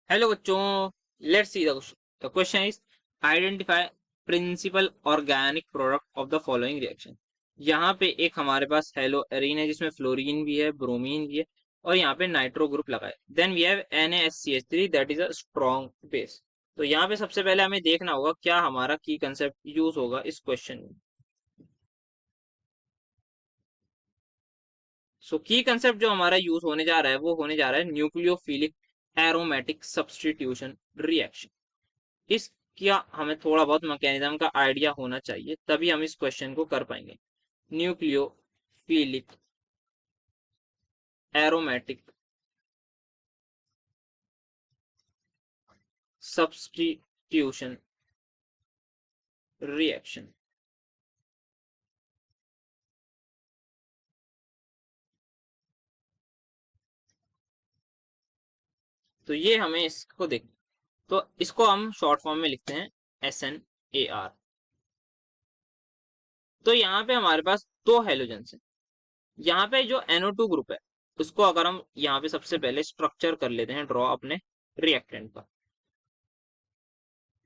Hello बच्चों, let's see the question is identify principal organic product of the following reaction. यहाँ पे एक हमारे पास हेलो एरीन है जिसमें फ्लोरीन भी है, ब्रोमीन भी है और यहाँ पे नाइट्रो ग्रुप लगा है। Then we have NaSCH3 that is a strong base. तो यहाँ पे सबसे पहले हमें देखना होगा क्या हमारा की कंसेप्ट यूज होगा इस क्वेश्चन में। सो की कंसेप्ट जो हमारा यूज होने जा रहा है वो होने जा रहा है न्यूक्लियोफिलिक एरोमेटिक सब्स्टिट्यूशन रिएक्शन। इसका हमें थोड़ा बहुत मैकेनिज्म का आइडिया होना चाहिए, तभी हम इस क्वेश्चन को कर पाएंगे। Nucleophilic aromatic substitution reaction. तो ये हमें इसको देख, तो इसको हम शॉर्ट फॉर्म में लिखते हैं SNAR। तो यहाँ पे हमारे पास दो हेलोजन है। यहाँ पे जो NO2 ग्रुप है उसको अगर हम यहाँ पे सबसे पहले स्ट्रक्चर कर लेते हैं ड्रॉ अपने रिएक्टेंट का।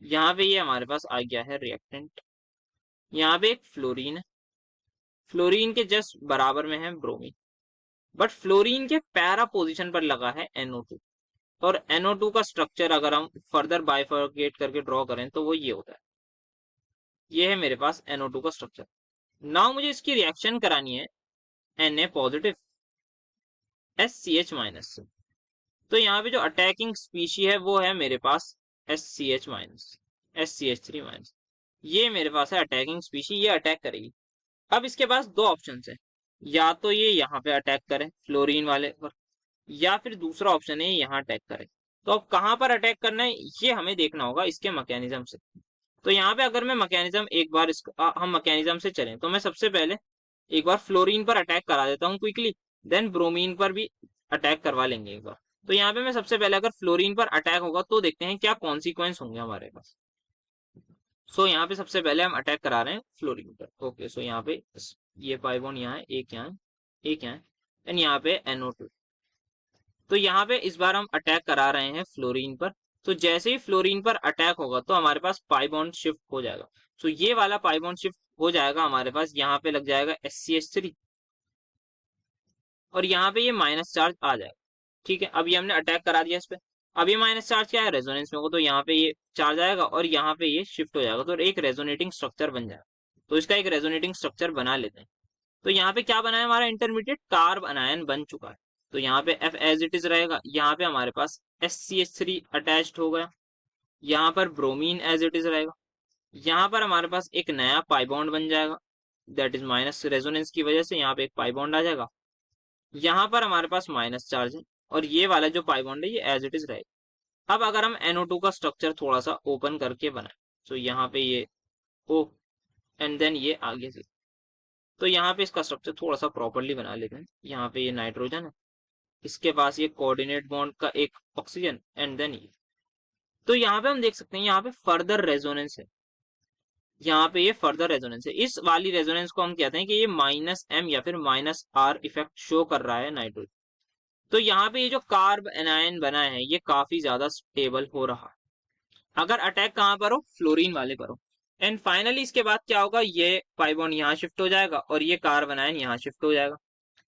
यहाँ पे ये हमारे पास आ गया है रिएक्टेंट। यहाँ पे एक फ्लोरीन है, फ्लोरीन के जस्ट बराबर में है ब्रोमीन, बट फ्लोरीन के पैरा पोजीशन पर लगा है NO2। और NO2 का स्ट्रक्चर अगर हम फर्दर बाइफरकेट करके ड्रॉ करें तो वो ये होता है। ये है मेरे पास NO2 का स्ट्रक्चर। नाउ मुझे इसकी रिएक्शन करानी है Na पॉजिटिव SCH माइनस से। तो यहाँ पे जो अटैकिंग स्पीशी है वो है मेरे पास SCH माइनस, SCH3 माइनस। ये मेरे पास है अटैकिंग स्पीशी, ये अटैक करेगी। अब इसके पास दो ऑप्शन है, या तो ये यहाँ पे अटैक करे फ्लोरीन वाले पर, या फिर दूसरा ऑप्शन है यहाँ अटैक करे। तो अब कहाँ पर अटैक करना है ये हमें देखना होगा इसके मैकेनिज्म से। तो यहाँ पे अगर मैं मैकेनिज्म एक बार हम मैकेनिज्म से चलें तो मैं सबसे पहले एक बार फ्लोरीन पर अटैक करा देता हूँ क्विकली, देन ब्रोमीन पर भी अटैक करवा लेंगे एक बार। तो यहाँ पे मैं सबसे पहले अगर फ्लोरीन पर अटैक होगा तो देखते हैं क्या कॉन्सिक्वेंस होंगे हमारे पास। सो यहाँ पे सबसे पहले हम अटैक करा रहे हैं फ्लोरीन पर। ओके, सो यहाँ पे ये पाइबॉन्ड यहाँ है, एक यहाँ है, एक यहाँ है, एंड यहाँ पे NO2। तो यहाँ पे इस बार हम अटैक करा रहे हैं फ्लोरीन पर। तो जैसे ही फ्लोरीन पर अटैक होगा तो हमारे पास पाइबॉन्ड शिफ्ट हो जाएगा। तो ये वाला पाइबॉन्ड शिफ्ट हो जाएगा हमारे पास, यहाँ पे लग जाएगा SCH3 और यहाँ पे ये माइनस चार्ज आ जाएगा। ठीक है, अब ये हमने अटैक करा दिया इस पे। अब ये माइनस चार्ज क्या है, रेजोनेंस में होगा, तो यहाँ पे ये चार्ज आएगा और यहाँ पे ये शिफ्ट हो जाएगा, तो एक रेजोनेटिंग स्ट्रक्चर बन जाएगा। तो इसका एक रेजोनेटिंग स्ट्रक्चर बना लेते हैं। तो यहाँ पे क्या बना है, हमारा इंटरमीडिएट कार्ब अनायन बन चुका है। तो यहाँ पे F एज इट इज रहेगा, यहाँ पे हमारे पास SCH3 अटैच्ड हो गया, यहाँ पर ब्रोमीन एज इट इज रहेगा, यहाँ पर हमारे पास एक नया पाई बॉन्ड बन जाएगा, दैट इज माइनस रेजोनेंस की वजह से यहाँ पे एक पाई बॉन्ड आ जाएगा। यहाँ पर हमारे पास माइनस चार्ज है और ये वाला जो पाई बॉन्ड है ये एज इट इज रहेगा। अब अगर हम NO2 का स्ट्रक्चर थोड़ा सा ओपन करके बनाए, तो यहाँ पे ये O एंड देन ये आगे से, तो यहाँ पे इसका स्ट्रक्चर थोड़ा सा प्रॉपरली बना लेते हैं। यहाँ पे ये नाइट्रोजन है, इसके पास ये कोऑर्डिनेट बॉन्ड का एक ऑक्सीजन एंड देन ये। तो यहाँ पे हम देख सकते हैं यहाँ पे फर्दर रेजोनेंस है, यहाँ पे ये फर्दर रेजोनेंस है। इस वाली रेजोनेंस को हम कहते हैं कि ये -M या फिर -R इफेक्ट शो कर रहा है नाइट्रोजन। तो यहाँ पे ये जो कार्ब एनायन बना है ये काफी ज्यादा स्टेबल हो रहा है अगर अटैक कहाँ पर हो, फ्लोरीन वाले पर हो। एंड फाइनली इसके बाद क्या होगा, ये पाई बॉन्ड यहाँ शिफ्ट हो जाएगा और ये कार्ब एनायन यहाँ शिफ्ट हो जाएगा।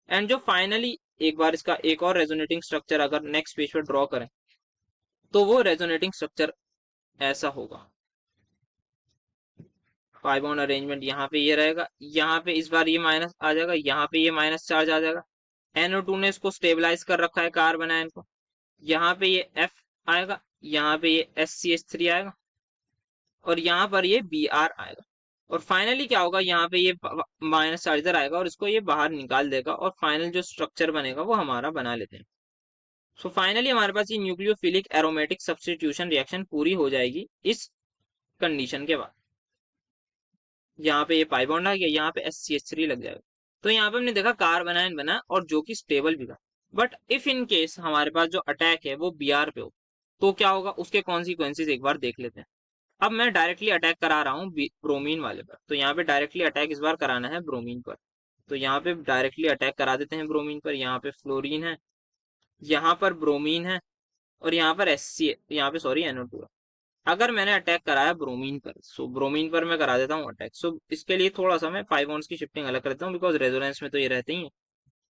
एंड जो फाइनली एक बार इसका एक और रेजोनेटिंग स्ट्रक्चर अगर नेक्स्ट पेज पर ड्रॉ करें तो वो रेजोनेटिंग स्ट्रक्चर ऐसा होगा। पाई बॉन्ड अरेंजमेंट यहाँ पे ये रहेगा, यहाँ पे इस बार ये माइनस आ जाएगा, यहाँ पे ये माइनस चार्ज आ जाएगा। NO2 ने इसको स्टेबलाइज कर रखा है कार्बन आयन को। यहाँ पे ये F आएगा, यहाँ पे ये SCH3 आएगा और यहाँ पर ये Br आएगा। और फाइनली क्या होगा, यहाँ पे ये माइनस चार्जर आएगा और इसको ये बाहर निकाल देगा और फाइनल जो स्ट्रक्चर बनेगा वो हमारा बना लेते हैं। सो फाइनली हमारे पास ये न्यूक्लियोफिलिक एरोमेटिक सब्स्टिट्यूशन रिएक्शन पूरी हो जाएगी इस कंडीशन के बाद। यहाँ पे ये पाई बॉन्ड आ गया, यहाँ पे SCH3 लग जाएगा। तो यहाँ पे हमने देखा कार्बन आयन बना और जो कि स्टेबल भी था। बट इफ इन केस हमारे पास जो अटैक है वो Br पे हो तो क्या होगा, उसके कॉन्सिक्वेंसेज एक बार देख लेते हैं। अब मैं डायरेक्टली अटैक करा रहा हूँ ब्रोमीन वाले पर, तो यहाँ पे डायरेक्टली अटैक इस बार कराना है ब्रोमीन पर। तो यहाँ पे डायरेक्टली अटैक करा देते हैं ब्रोमीन पर। यहाँ पे फ्लोरीन है, यहाँ पर ब्रोमीन है और यहाँ पर एस यहाँ पे सॉरी NO2 है। अगर मैंने अटैक कराया ब्रोमीन पर, सो ब्रोमीन पर मैं करा देता हूँ अटैक। सो इसके लिए थोड़ा सा मैं 5 बॉन्ड्स की शिफ्टिंग अलग करता हूँ, बिकॉज रेजोनेंस में तो ये रहते ही हैं।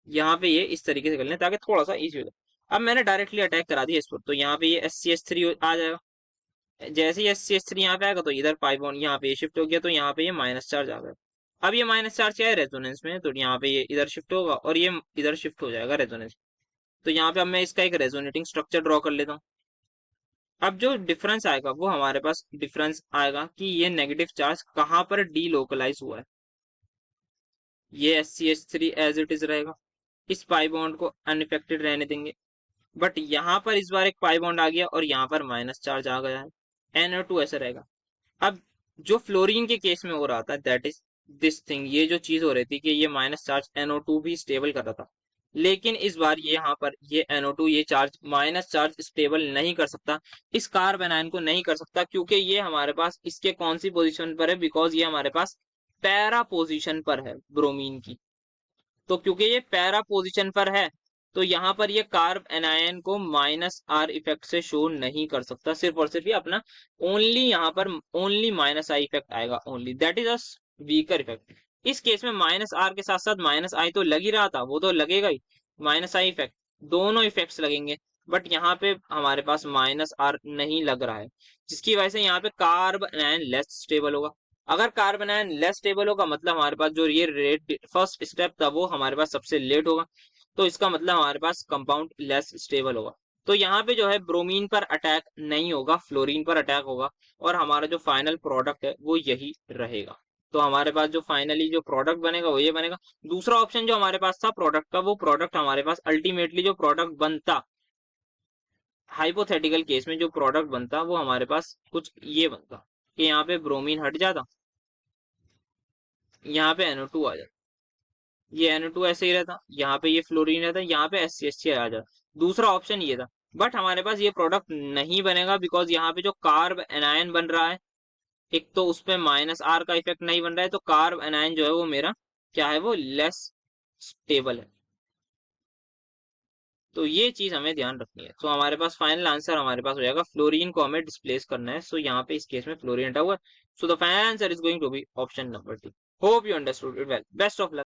यहाँ पे ये इस तरीके से कर लें ताकि थोड़ा सा इजी हो जाए। अब मैंने डायरेक्टली अटैक करा दिया इस पर, तो यहाँ पे ये SCH3 आ जाएगा। जैसे ही SCH3 यहाँ पे आएगा तो इधर पाई बॉन्ड यहाँ पे ये शिफ्ट हो गया, तो यहाँ पे ये माइनस चार्ज आ गया। अब ये माइनस चार्ज क्या है, रेजोनेंस में, तो यहाँ पे ये इधर शिफ्ट होगा और ये इधर शिफ्ट हो जाएगा रेजोनेंस। तो यहाँ पे अब मैं इसका एक रेजोनेटिंग स्ट्रक्चर ड्रॉ कर लेता हूँ। अब जो डिफरेंस आएगा वो हमारे पास डिफरेंस आएगा कि ये नेगेटिव चार्ज कहाँ पर डीलोकलाइज हुआ है। ये SCH3 एज इट इज रहेगा, इस पाई बॉन्ड को अनइफेक्टेड रहने देंगे। बट यहाँ पर इस बार एक पाई बॉन्ड आ गया और यहाँ पर माइनस चार्ज आ गया है, NO2 ऐसा रहेगा। अब जो फ्लोरीन के केस में हो रहा था, दैट इज दिस थिंग, ये जो चीज हो रही थी कि ये माइनस चार्ज NO2 भी स्टेबल कर रहा था, लेकिन इस बार ये यहाँ पर ये NO2 ये चार्ज माइनस चार्ज स्टेबल नहीं कर सकता, इस कार्बन आयन को नहीं कर सकता, क्योंकि ये हमारे पास इसके कौन सी पोजीशन पर है, बिकॉज ये हमारे पास पैरा पोजीशन पर है ब्रोमीन की। तो क्योंकि ये पैरा पोजीशन पर है, तो यहाँ पर ये कार्ब एनायन को माइनस आर इफेक्ट से शो नहीं कर सकता, सिर्फ और सिर्फ ये अपना ओनली यहाँ पर ओनली माइनस आई इफेक्ट आएगा, only that is a weaker effect. इस केस में माइनस आर के साथ साथ माइनस आई तो लग ही रहा था, वो तो लगेगा ही, माइनस आई इफेक्ट, दोनों इफेक्ट्स लगेंगे। बट यहाँ पे हमारे पास माइनस आर नहीं लग रहा है, जिसकी वजह से यहाँ पे कार्ब एनायन लेस स्टेबल होगा। अगर कार्बन आयन लेस स्टेबल होगा, मतलब हमारे पास जो ये रेट फर्स्ट स्टेप था वो हमारे पास सबसे लेट होगा, तो इसका मतलब हमारे पास कंपाउंड लेस स्टेबल होगा। तो यहाँ पे जो है ब्रोमीन पर अटैक नहीं होगा, फ्लोरीन पर अटैक होगा, और हमारा जो फाइनल प्रोडक्ट है वो यही रहेगा। तो हमारे पास जो फाइनली जो प्रोडक्ट बनेगा वो ये बनेगा। दूसरा ऑप्शन जो हमारे पास था प्रोडक्ट का, वो प्रोडक्ट हमारे पास अल्टीमेटली जो प्रोडक्ट बनता, हाइपोथेटिकल केस में जो प्रोडक्ट बनता वो हमारे पास कुछ ये बनता कि यहाँ पे ब्रोमीन हट जाता, यहाँ पे NO2 आ जाता, ये NO2 ऐसे ही रहता, यहाँ पे ये फ्लोरीन रहता, यहाँ पे SCH3 आ जाता। दूसरा ऑप्शन ये था, बट हमारे पास ये प्रोडक्ट नहीं बनेगा, बिकॉज यहाँ पे जो कार्ब एनायन बन रहा है, एक तो उस पे माइनस आर का इफेक्ट नहीं बन रहा है, तो कार्ब एनायन जो है वो मेरा क्या है, वो लेस स्टेबल है। तो ये चीज हमें ध्यान रखनी है। तो हमारे पास फाइनल आंसर हमारे पास हो जाएगा, फ्लोरीन को हमें डिस्प्लेस करना है। सो यहाँ पे इस केस में फ्लोरीन हटा हुआ है, so the final answer is going to be option number 2। Hope you understood it well, best of luck.